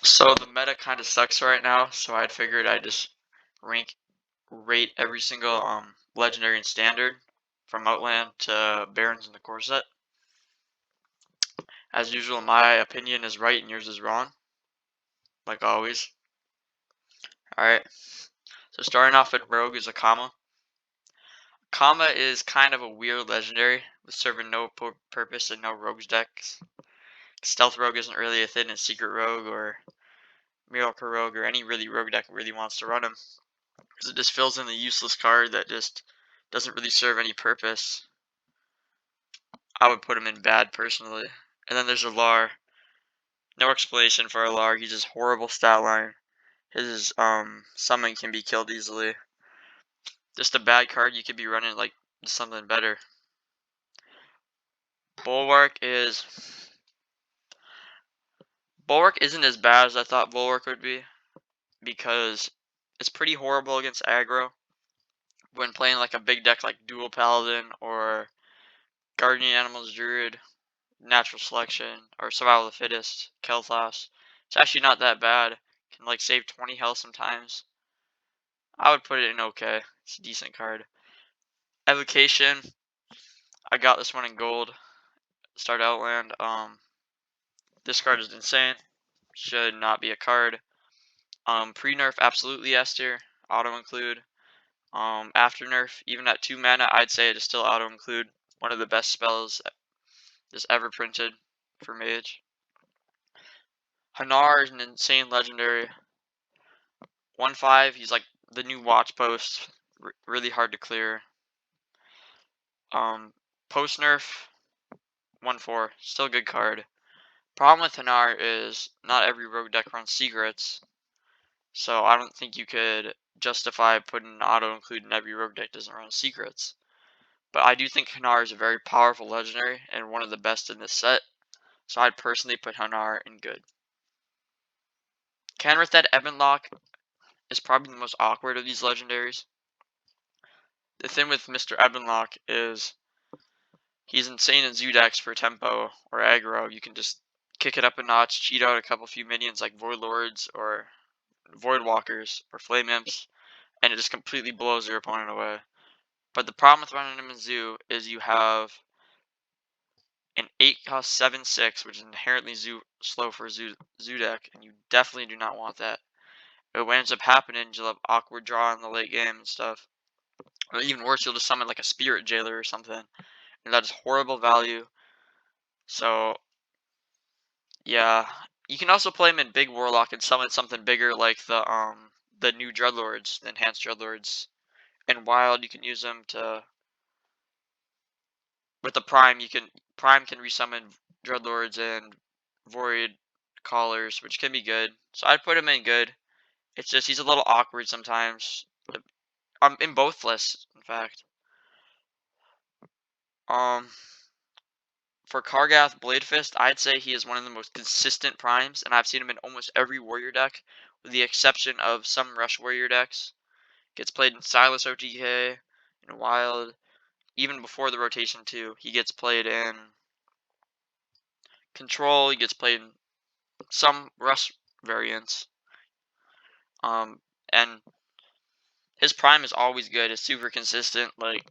So the meta kind of sucks right now, so I'd figured I'd just rank rate every single legendary and standard from Outland to Barons in the core set. As usual, my opinion is right and yours is wrong, like always. Alright, so starting off at Rogue is a Kama. Kama is kind of a weird legendary with serving no purpose in no Rogues decks. Stealth Rogue isn't really a thing, and Secret Rogue or Miracle Rogue or any really Rogue deck really wants to run him. Because it just fills in the useless card that just doesn't really serve any purpose. I would put him in bad personally. And then there's Alar. No explanation for Alar. He's just horrible stat line. His summon can be killed easily. Just a bad card you could be running like something better. Bulwark isn't as bad as I thought Bulwark would be, because it's pretty horrible against aggro. When playing like a big deck like Dual Paladin or Guardian Animals Druid, Natural Selection, or Survival of the Fittest, Kel'Thas. It's actually not that bad. Can like save 20 health sometimes. I would put it in okay. It's a decent card. Evocation. I got this one in gold. Start Outland. This card is insane. Should not be a card. Pre-nerf, absolutely S tier. Auto include. After nerf, even at 2 mana, I'd say it is still auto include. One of the best spells just ever printed for Mage. Hanar is an insane legendary. 1/5, he's like the new watch post. Really hard to clear. Post nerf, 1/4, still a good card. Problem with Hanar is not every rogue deck runs secrets, so I don't think you could justify putting an auto include in every rogue deck doesn't run secrets. But I do think Hanar is a very powerful legendary and one of the best in this set, so I'd personally put Hanar in good. Canrith Ebonlock is probably the most awkward of these legendaries. The thing with Mr. Ebonlock is he's insane in zoo decks for tempo or aggro. You can just kick it up a notch, cheat out a couple few minions like Void Lords or Void Walkers or Flame Imps, and it just completely blows your opponent away. But the problem with running him in zoo is you have an 8-cost 7/6, which is inherently slow for a zoo deck, and you definitely do not want that. What ends up happening is you'll have awkward draw in the late game and stuff. Or even worse, you'll just summon like a Spirit Jailer or something, and that is horrible value. So yeah, you can also play him in Big Warlock and summon something bigger like the new Dreadlords, the enhanced Dreadlords. In Wild, you can use them to with the Prime. Prime can resummon Dreadlords and Void Callers, which can be good. So I'd put him in good. It's just he's a little awkward sometimes. In both lists, in fact. For Kargath Bladefist, I'd say he is one of the most consistent primes, and I've seen him in almost every warrior deck, with the exception of some Rush warrior decks. Gets played in Silas OTK, in Wild, even before the rotation too. He gets played in Control, he gets played in some Rush variants. And his prime is always good, it's super consistent, like,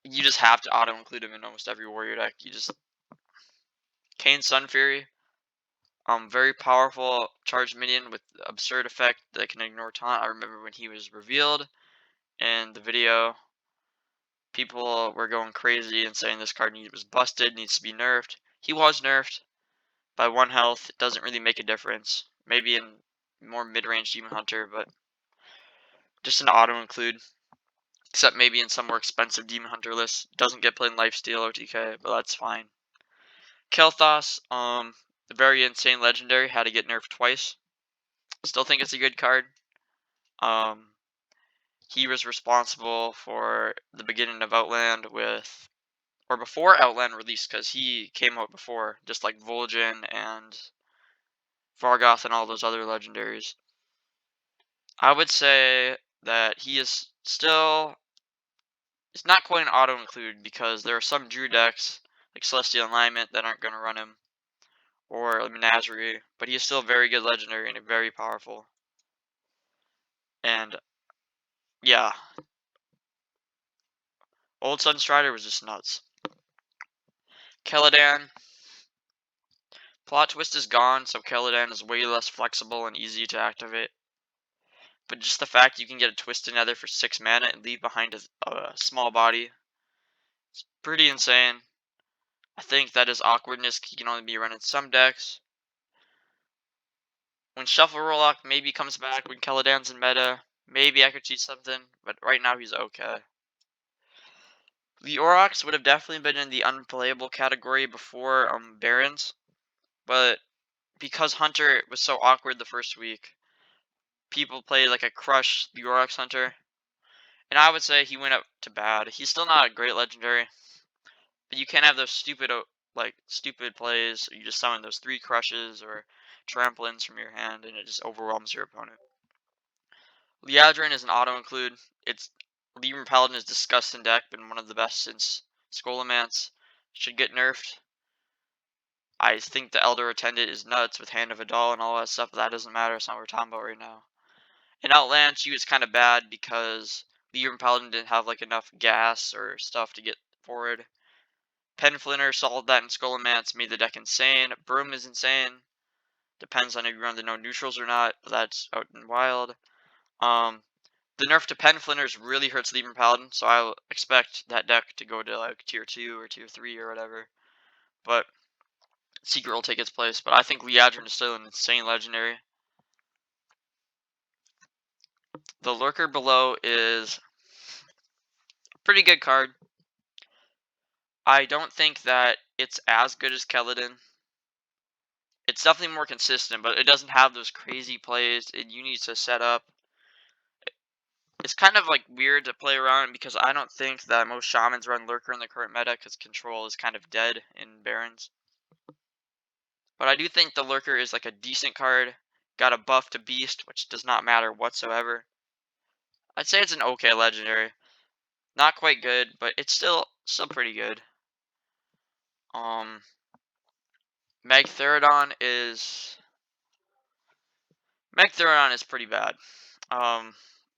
you just have to auto-include him in almost every warrior deck. Kayn Sun Fury, very powerful charged minion with absurd effect that can ignore taunt. I remember when he was revealed in the video, people were going crazy and saying this card was busted, needs to be nerfed. He was nerfed by 1 health. It doesn't really make a difference. Maybe in more mid-range Demon Hunter, but just an auto-include. Except maybe in some more expensive Demon Hunter lists. Doesn't get played in Lifesteal OTK, but that's fine. Kel'Thas, the very insane legendary, had to get nerfed twice. Still think it's a good card. He was responsible for the beginning of Outland before Outland released, because he came out before, just like Vol'jin and Vargoth and all those other legendaries. I would say that he is still, it's not quite an auto-include, because there are some Druid decks, like Celestial Alignment, that aren't going to run him. Or are a menagerie, but he is still a very good legendary and very powerful. And yeah, Old Sunstrider was just nuts. Caladan, plot twist is gone, so Caladan is way less flexible and easy to activate. But just the fact you can get a Twisted Nether for 6 mana and leave behind a small body, it's pretty insane. I think that his awkwardness can only be run in some decks. When Shuffle Rollock maybe comes back, when Caladan's in meta, maybe I could cheat something, but right now he's okay. The Aurochs would have definitely been in the unplayable category before Barons, but because Hunter was so awkward the first week, people played like a crush the Aurochs Hunter, and I would say he went up to bad. He's still not a great legendary, but you can't have those stupid stupid plays. You just summon those 3 crushes or trampolines from your hand, and it just overwhelms your opponent. Liadrin is an auto-include. Its Libram Paladin is disgusting deck, been one of the best since Scholomance. Should get nerfed. I think the Elder Attendant is nuts with Hand of a Doll and all that stuff, but that doesn't matter. It's not what we're talking about right now. In Outland, she was kind of bad because Libram Paladin didn't have like enough gas or stuff to get forward. Penflinter solved that in Scholomance, made the deck insane. Broom is insane. Depends on if you run the no neutrals or not, but that's out in wild. The nerf to Penflinters really hurts Libram Paladin, so I expect that deck to go to like tier 2 or tier 3 or whatever. But Secret will take its place. But I think Liadrin is still an insane legendary. The Lurker below is a pretty good card. I don't think that it's as good as Keladin. It's definitely more consistent, but it doesn't have those crazy plays you need to set up. It's kind of like weird to play around because I don't think that most shamans run Lurker in the current meta because control is kind of dead in Barons. But I do think the Lurker is like a decent card. Got a buff to Beast, which does not matter whatsoever. I'd say it's an okay legendary. Not quite good, but it's still pretty good. Magtheridon is pretty bad.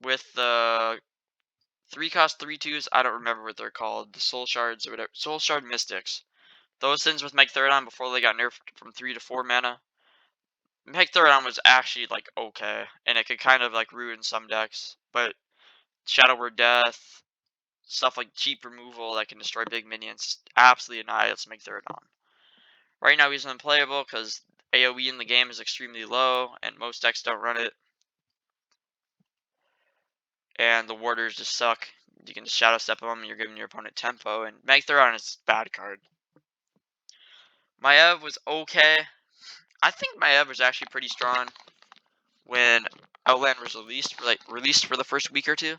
With the 3-cost 3/2s, I don't remember what they're called. The Soul Shards or whatever. Soul Shard Mystics. Those things with Magtheridon before they got nerfed from 3 to 4 mana. Magtheridon was actually like okay, and it could kind of like ruin some decks. But Shadow Word Death, stuff like cheap removal that can destroy big minions, absolutely annihilates Magtheridon. Right now he's unplayable because AoE in the game is extremely low, and most decks don't run it. And the warders just suck. You can just Shadow Step them, and you're giving your opponent tempo, and Magtheridon is a bad card. Maiev was okay. I think Maiev was actually pretty strong when Outland was released for the first week or two.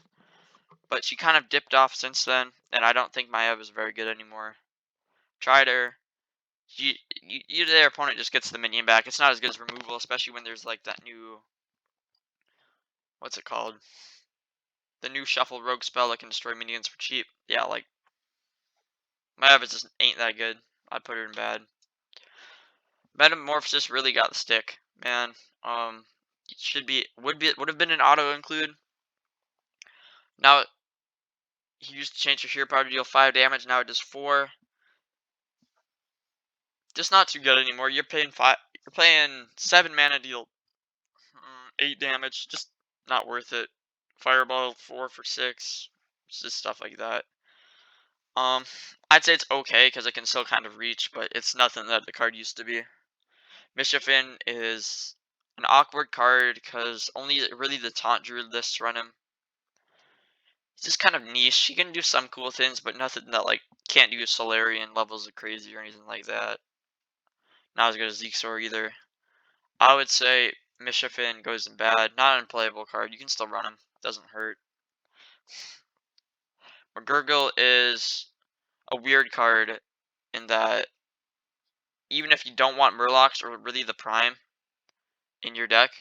But she kind of dipped off since then, and I don't think Maiev is very good anymore. Tried her. Their opponent just gets the minion back. It's not as good as removal, especially when there's like that new, what's it called? The new shuffle rogue spell that can destroy minions for cheap. Yeah, like Maiev just ain't that good. I'd put her in bad. Metamorphosis really got the stick, man. It would have been an auto include. Now he used to change your hero power to deal 5 damage. Now it does 4. Just not too good anymore. You're paying 7 mana deal 8 damage. Just not worth it. Fireball 4 for 6. It's just stuff like that. I'd say it's okay because it can still kind of reach, but it's nothing that the card used to be. Mischiefin is an awkward card because only really the Taunt Druid lists run him. It's just kind of niche. He can do some cool things, but nothing that like can't do Solarian levels of crazy or anything like that. Not as good as Zexor either. I would say Mischiefin goes in bad. Not an unplayable card. You can still run him. Doesn't hurt. McGurgle is a weird card in that even if you don't want Murlocs or really the Prime in your deck,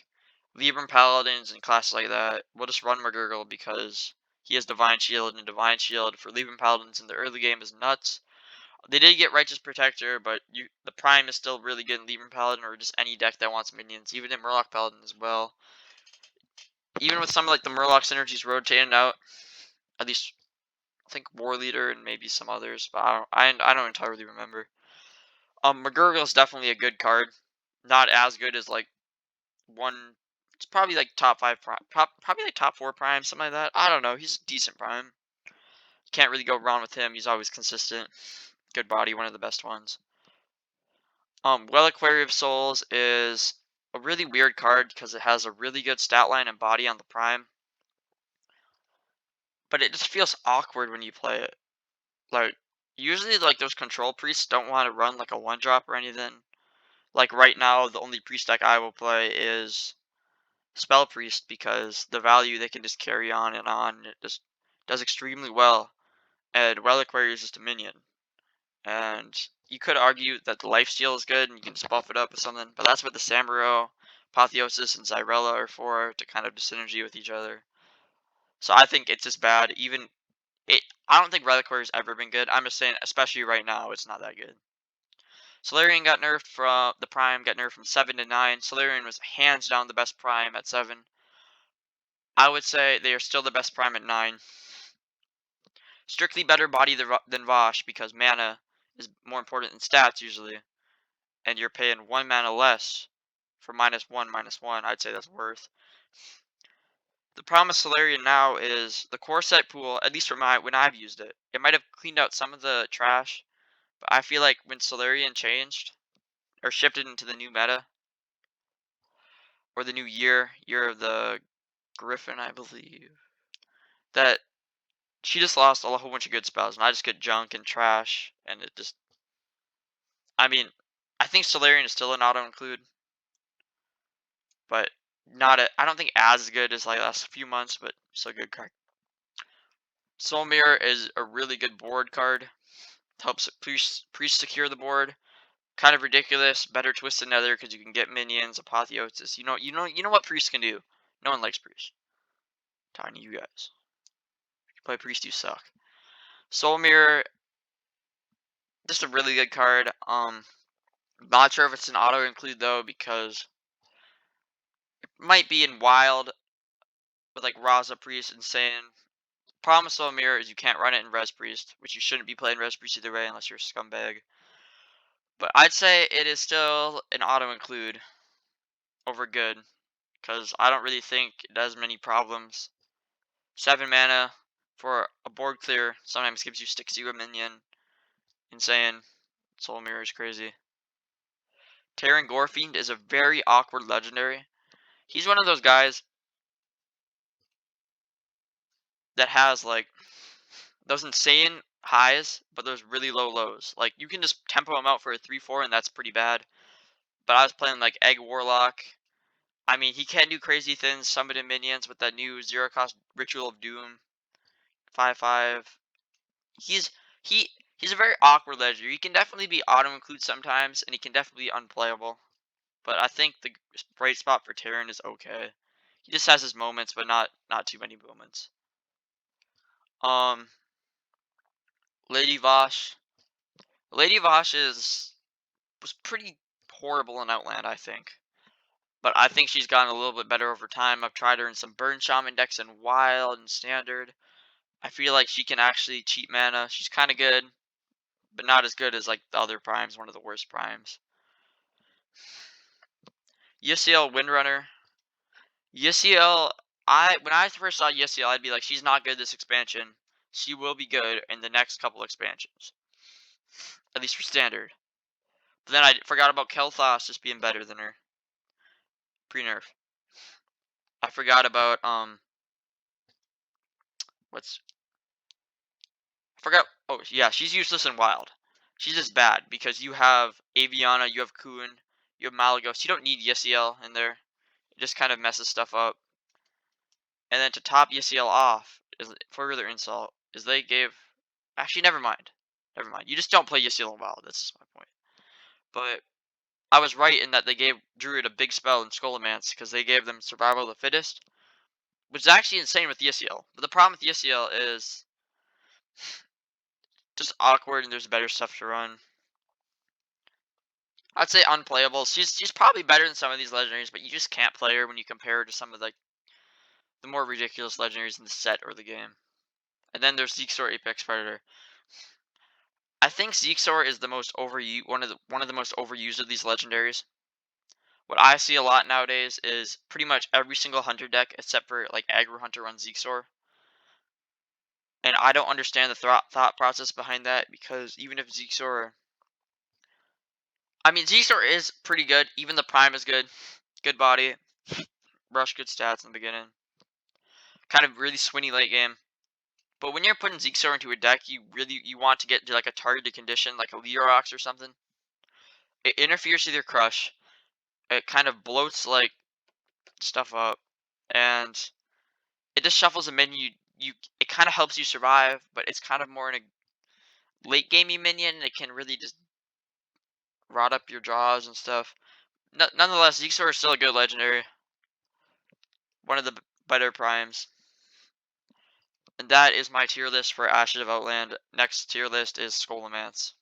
Libram Paladins and classes like that will just run McGurgle because he has Divine Shield, and Divine Shield for Libram Paladins in the early game is nuts. They did get Righteous Protector, but the Prime is still really good in Libram Paladin or just any deck that wants minions, even in Murloc Paladin as well. Even with some like the Murloc synergies rotating out, at least I think War Leader and maybe some others, but I don't entirely remember. McGurgle is definitely a good card. Not as good as like one. It's probably like top 5 prime, probably like top 4 prime, something like that. I don't know. He's a decent prime. Can't really go wrong with him. He's always consistent. Good body, one of the best ones. Reliquary of Souls is a really weird card because it has a really good stat line and body on the prime, but it just feels awkward when you play it. Like usually, like those control priests don't want to run like a 1-drop or anything. Like right now, the only priest deck I will play is Spell Priest because the value they can just carry on and on. It just does extremely well. And Reliquary is just a minion. And you could argue that the lifesteal is good and you can just buff it up with something, but that's what the Samuro, Apotheosis, and Zyrella are for, to kind of synergy with each other. So I think it's just bad. I don't think Reliquary's ever been good. I'm just saying, especially right now, it's not that good. Solarian got nerfed from the Prime, got nerfed from 7 to 9. Solarian was hands down the best Prime at 7. I would say they are still the best Prime at 9. Strictly better body than Vosh because mana is more important than stats usually. And you're paying 1 mana less for -1/-1, I'd say that's worth. The problem with Solarian now is the core set pool, at least for when I've used it, it might have cleaned out some of the trash, but I feel like when Solarian changed, or shifted into the new meta, or the new year of the Griffin, I believe, that she just lost a whole bunch of good spells, and I just get junk and trash, and it just, I mean, I think Solarian is still an auto-include, but I don't think as good as like the last few months, but still a good card. Soul Mirror is a really good board card. Helps priest secure the board. Kind of ridiculous. Better Twisted Nether because you can get minions, Apotheosis. You know what priest can do. No one likes priest. Tiny, you guys. If you play priest, you suck. Soul Mirror, just a really good card. Not sure if it's an auto include though because it might be in wild with like Raza Priest and Saiyan. Problem with Soul Mirror is you can't run it in Res Priest, which you shouldn't be playing Res Priest either way unless you're a scumbag. But I'd say it is still an auto include over good, because I don't really think it does many problems. 7 mana for a board clear sometimes gives you stick 0 minion. Insane. Soul Mirror is crazy. Terran Gorefiend is a very awkward legendary. He's one of those guys that has like those insane highs, but those really low lows. Like you can just tempo him out for a 3/4 and that's pretty bad. But I was playing like Egg Warlock. I mean, he can do crazy things, summon minions with that new 0-cost Ritual of Doom. 5/5. He's he he's a very awkward ledger. He can definitely be auto include sometimes, and he can definitely be unplayable. But I think the bright spot for Terran is okay. He just has his moments, but not too many moments. Um, Lady Vosh. Lady Vosh was pretty horrible in Outland, I think. But I think she's gotten a little bit better over time. I've tried her in some Burn Shaman decks in Wild and Standard. I feel like she can actually cheat mana. She's kind of good, but not as good as like the other primes, one of the worst primes. Ysiel Windrunner. Ysiel, when I first saw Ysiel, I'd be like, she's not good this expansion. She will be good in the next couple expansions, at least for standard. But then I forgot about Kel'Thas just being better than her pre-nerf. I forgot about what's I forgot. Oh yeah, she's useless in wild. She's just bad because you have Aviana, you have Kuhn, you have Malagos. You don't need Ysiel in there. It just kind of messes stuff up. And then to top Ysiel off, is further insult, is they gave. Actually, never mind. Never mind. You just don't play Ysiel in wild. That's just my point. But I was right in that they gave Druid a big spell in Scholomance because they gave them Survival of the Fittest, which is actually insane with Ysiel. But the problem with Ysiel is just awkward and there's better stuff to run. I'd say unplayable. She's probably better than some of these legendaries, but you just can't play her when you compare her to some of the more ridiculous legendaries in the set or the game. And then there's Zexor Apex Predator. I think Zexor is the most overused one of the most overused of these legendaries. What I see a lot nowadays is pretty much every single hunter deck except for like aggro hunter runs Zexor. And I don't understand the thought process behind that because even if Zexor, I mean Zexor is pretty good. Even the Prime is good. Good body, rush, good stats in the beginning. Kind of really swingy late game. But when you're putting Zexor into a deck, you want to get to like a targeted condition, like a Leorox or something. It interferes with your crush. It kind of bloats like stuff up, and it just shuffles a minion. It kind of helps you survive, but it's kind of more in a late gamey minion. It can really just rot up your draws and stuff. Nonetheless, Zexor is still a good legendary. One of the better primes. And that is my tier list for Ashes of Outland. Next tier list is Skullomance.